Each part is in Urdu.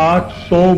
800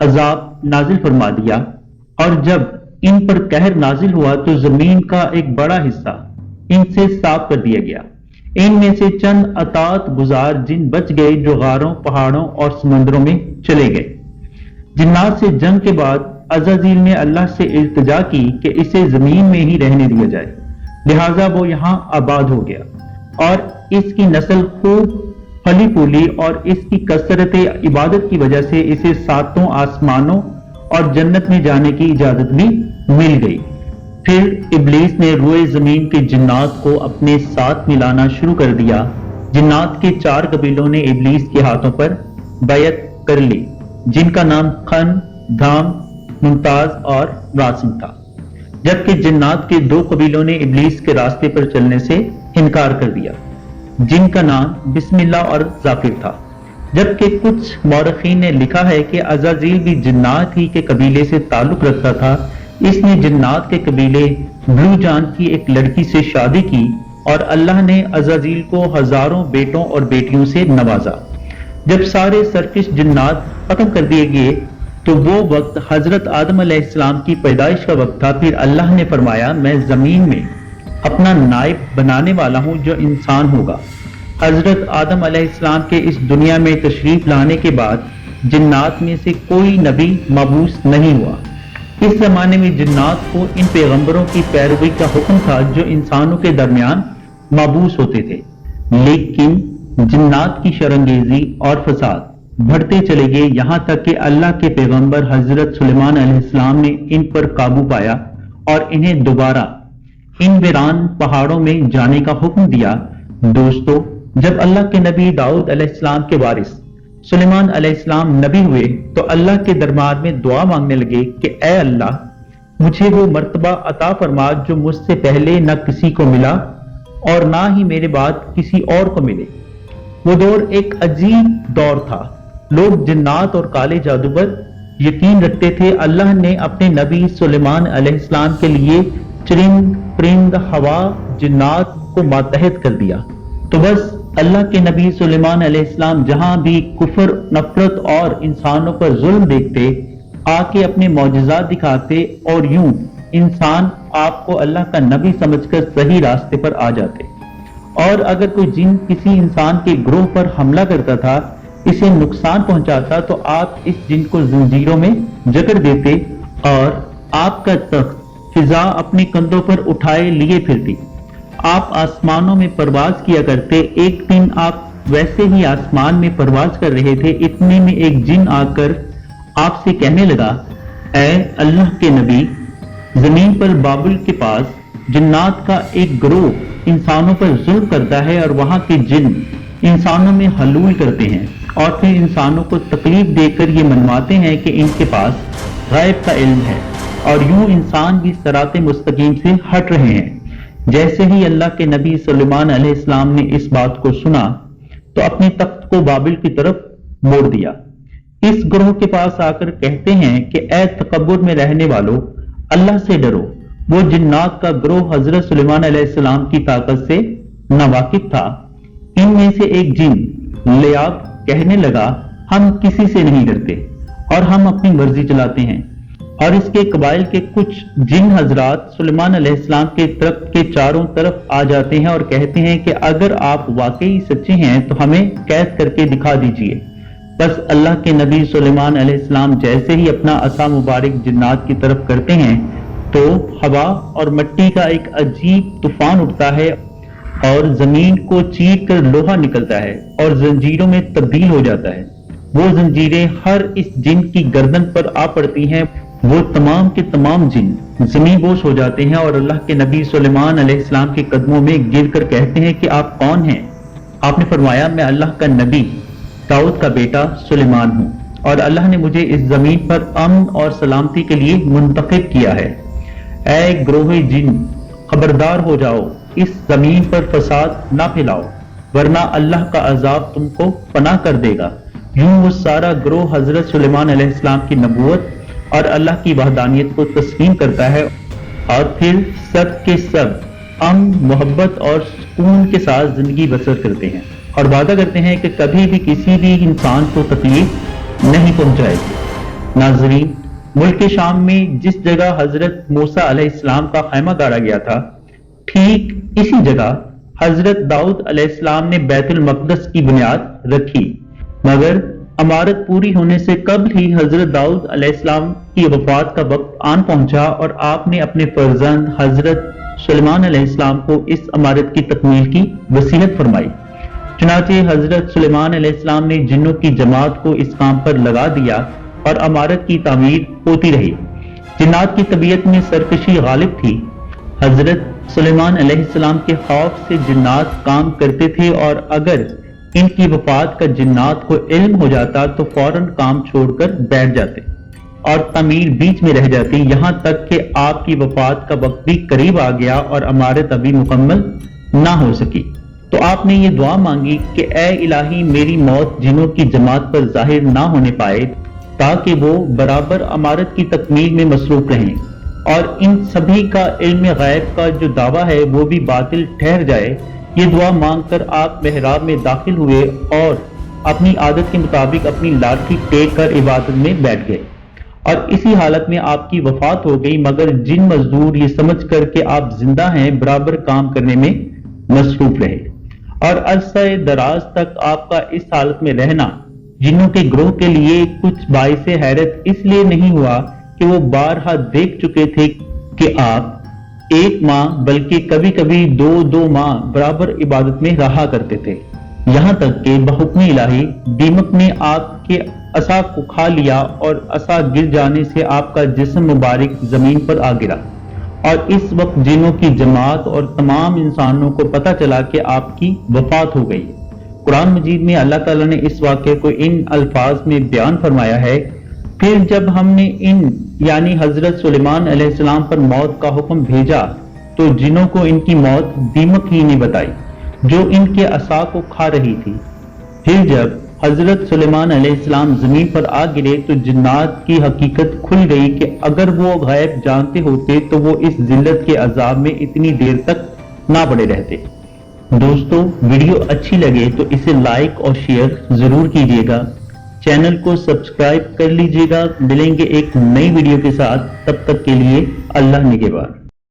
عذاب نازل فرما دیا، اور جب ان پر قہر نازل ہوا تو زمین کا ایک بڑا حصہ ان سے صاف کر دیا گیا۔ ان میں سے چند اطاعت گزار جن بچ گئے جو غاروں، پہاڑوں اور سمندروں میں چلے گئے۔ جنات سے جنگ کے بعد عزازیل نے اللہ سے التجا کی کہ اسے زمین میں ہی رہنے دیا جائے، لہذا وہ یہاں آباد ہو گیا، اور اس کی نسل خوب پھلی پھولی، اور اس کی کثرت عبادت کی وجہ سے اسے ساتوں آسمانوں اور جنت میں جانے کی اجازت بھی مل گئی۔ پھر ابلیس نے روئے زمین کے جنات کو اپنے ساتھ ملانا شروع کر دیا۔ جنات کے 4 قبیلوں نے ابلیس کے ہاتھوں پر بیعت کر لی، جن کا نام خن، دھام، ممتاز اور راسم تھا، جبکہ جنات کے 2 قبیلوں نے ابلیس کے راستے پر چلنے سے انکار کر دیا، جن کا نام بسم اللہ اور ذاکر تھا، جبکہ کچھ مورخین نے لکھا ہے کہ عزازیل بھی جنات ہی کے قبیلے سے تعلق رکھتا تھا۔ اس نے جنات کے قبیلے بلو جان کی ایک لڑکی سے شادی کی، اور اللہ نے عزازیل کو ہزاروں بیٹوں اور بیٹیوں سے نوازا۔ جب سارے سرکش جنات ختم کر دیے گئے تو وہ وقت حضرت آدم علیہ السلام کی پیدائش کا وقت تھا۔ پھر اللہ نے فرمایا، میں زمین میں اپنا نائب بنانے والا ہوں جو انسان ہوگا۔ حضرت آدم علیہ السلام کے اس دنیا میں تشریف لانے کے بعد جنات میں سے کوئی نبی مبعوث نہیں ہوا۔ اس زمانے میں جنات کو ان پیغمبروں کی پیروی کا حکم تھا جو انسانوں کے درمیان مبعوث ہوتے تھے، لیکن جنات کی شرانگیزی اور فساد بڑھتے چلے گئے، یہاں تک کہ اللہ کے پیغمبر حضرت سلیمان علیہ السلام نے ان پر قابو پایا اور انہیں دوبارہ ان ویران پہاڑوں میں جانے کا حکم دیا۔ دوستو، جب اللہ کے نبی داؤد علیہ السلام کے وارث سلیمان علیہ السلام نبی ہوئے تو اللہ کے دربار میں دعا مانگنے لگے کہ اے اللہ، مجھے وہ مرتبہ عطا فرما جو مجھ سے پہلے نہ کسی کو ملا اور نہ ہی میرے بعد کسی اور کو ملے۔ وہ دور ایک عجیب دور تھا، لوگ جنات اور کالے جادو پر یقین رکھتے تھے۔ اللہ نے اپنے نبی سلیمان علیہ السلام کے لیے چرند، پرند، ہوا، جنات کو ماتحت کر دیا، تو بس اللہ کے نبی سلیمان علیہ السلام جہاں بھی کفر، نفرت اور انسانوں پر ظلم دیکھتے، آ کے اپنے معجزات دکھاتے، اور یوں انسان آپ کو اللہ کا نبی سمجھ کر صحیح راستے پر آ جاتے۔ اور اگر کوئی جن کسی انسان کے گروہ پر حملہ کرتا تھا، اسے نقصان پہنچاتا، تو آپ اس جن کو زنجیروں میں جکڑ دیتے اور آپ کا تخت فضا اپنے کندھوں پر اٹھائے لیے پھرتی۔ آپ آسمانوں میں پرواز کیا کرتے۔ ایک دن آپ ویسے ہی آسمان میں پرواز کر رہے تھے، اتنے میں ایک جن آ کر آپ سے کہنے لگا، اے اللہ کے نبی، زمین پر بابل کے پاس جنات کا ایک گروہ انسانوں پر ظلم کرتا ہے، اور وہاں کے جن انسانوں میں حلول کرتے ہیں اور پھر انسانوں کو تکلیف دے کر یہ منواتے ہیں کہ ان کے پاس غیب کا علم ہے، اور یوں انسان بھی صراط مستقیم سے ہٹ رہے ہیں۔ جیسے ہی اللہ کے نبی سلیمان علیہ السلام نے اس بات کو سنا تو اپنے تخت کو بابل کی طرف موڑ دیا۔ اس گروہ کے پاس آ کر کہتے ہیں کہ اے تکبر میں رہنے والو، اللہ سے ڈرو۔ وہ جنات کا گروہ حضرت سلیمان علیہ السلام کی طاقت سے ناواقف تھا۔ ان میں سے ایک جن لیاب کہنے لگا، ہم کسی سے نہیں ڈرتے اور ہم اپنی مرضی چلاتے ہیں۔ اور اس کے قبائل کے کچھ جن حضرات سلیمان علیہ السلام کے درخت کے چاروں طرف آ جاتے ہیں اور کہتے ہیں کہ اگر آپ واقعی سچے ہیں تو ہمیں قید کر کے دکھا دیجئے۔ بس اللہ کے نبی سلیمان علیہ السلام جیسے ہی اپنا عصا مبارک جنات کی طرف کرتے ہیں تو ہوا اور مٹی کا ایک عجیب طوفان اٹھتا ہے اور زمین کو چیر کر لوہا نکلتا ہے اور زنجیروں میں تبدیل ہو جاتا ہے۔ وہ زنجیریں ہر اس جن کی گردن پر آ پڑتی ہیں، وہ تمام کے تمام جن زمین بوس ہو جاتے ہیں اور اللہ کے نبی سلیمان علیہ السلام کے قدموں میں گر کر کہتے ہیں کہ آپ کون ہیں؟ آپ نے فرمایا، میں اللہ کا نبی داؤد کا بیٹا سلیمان ہوں، اور اللہ نے مجھے اس زمین پر امن اور سلامتی کے لیے منتخب کیا ہے۔ اے گروہ جن، خبردار ہو جاؤ، اس زمین پر فساد نہ پھیلاؤ، ورنہ اللہ کا عذاب تم کو پناہ کر دے گا۔ یوں وہ سارا گروہ حضرت سلیمان علیہ السلام کی نبوت اور اللہ کی وحدانیت کو تسلیم کرتا ہے، اور پھر سب کے سب امن، محبت اور سکون کے ساتھ زندگی بسر کرتے ہیں اور وعدہ کرتے ہیں کہ کبھی بھی کسی بھی انسان کو تکلیف نہیں پہنچائے گی۔ ناظرین، ملک شام میں جس جگہ حضرت موسیٰ علیہ السلام کا خیمہ گاڑا گیا تھا، ٹھیک اسی جگہ حضرت داؤد علیہ السلام نے بیت المقدس کی بنیاد رکھی، مگر عمارت پوری ہونے سے قبل ہی حضرت داؤد علیہ السلام کی وفات کا وقت آن پہنچا اور آپ نے اپنے فرزند حضرت سلیمان علیہ السلام کو اس عمارت کی تکمیل کی وصیت فرمائی۔ چنانچہ حضرت سلیمان علیہ السلام نے جنوں کی جماعت کو اس کام پر لگا دیا اور عمارت کی تعمیر ہوتی رہی۔ جنات کی طبیعت میں سرکشی غالب تھی۔ حضرت سلیمان علیہ السلام کے خوف سے جنات کام کرتے تھے اور اگر ان کی وفات کا جنات کو علم ہو جاتا تو فوراً کام چھوڑ کر بیٹھ جاتے اور تعمیر بیچ میں رہ جاتی، یہاں تک کہ آپ کی وفات کا وقت بھی قریب آ گیا اور عمارت ابھی مکمل نہ ہو سکی۔ تو آپ نے یہ دعا مانگی کہ اے الہی، میری موت جنوں کی جماعت پر ظاہر نہ ہونے پائے تاکہ وہ برابر عمارت کی تکمیل میں مصروف رہیں اور ان سبھی کا علم غیب کا جو دعویٰ ہے وہ بھی باطل ٹھہر جائے۔ یہ دعا مانگ کر آپ محراب میں داخل ہوئے اور اپنی عادت کے مطابق اپنی لاٹھی ٹیک کر عبادت میں بیٹھ گئے اور اسی حالت میں آپ کی وفات ہو گئی، مگر جن مزدور یہ سمجھ کر کہ آپ زندہ ہیں برابر کام کرنے میں مصروف رہے اور عرصہ دراز تک آپ کا اس حالت میں رہنا جنوں کے گروہ کے لیے کچھ باعث حیرت اس لیے نہیں ہوا کہ وہ بارہا دیکھ چکے تھے کہ آپ ایک ماہ بلکہ کبھی کبھی دو ماہ برابر عبادت میں رہا کرتے تھے، یہاں تک کہ بحکم الہی دیمک نے آپ کے عصا کو کھا لیا اور عصا گر جانے سے آپ کا جسم مبارک زمین پر آ گرا اور اس وقت جنوں کی جماعت اور تمام انسانوں کو پتہ چلا کہ آپ کی وفات ہو گئی۔ قرآن مجید میں اللہ تعالیٰ نے اس واقعے کو ان الفاظ میں بیان فرمایا ہے، پھر جب ہم نے یعنی حضرت سلیمان علیہ السلام پر موت کا حکم بھیجا تو جنوں کو ان کی موت دیمک ہی نے بتائی جو ان کے عصا کو کھا رہی تھی۔ پھر جب حضرت سلیمان علیہ السلام زمین پر آ گرے تو جنات کی حقیقت کھل گئی کہ اگر وہ غیب جانتے ہوتے تو وہ اس ذلت کے عذاب میں اتنی دیر تک نہ پڑے رہتے۔ دوستو، ویڈیو اچھی لگے تو اسے لائک اور شیئر ضرور کیجیے گا، چینل کو سبسکرائب کر لیجیے گا۔ ملیں گے ایک نئی ویڈیو کے ساتھ، تب تک کے لیے اللہ نگہبان۔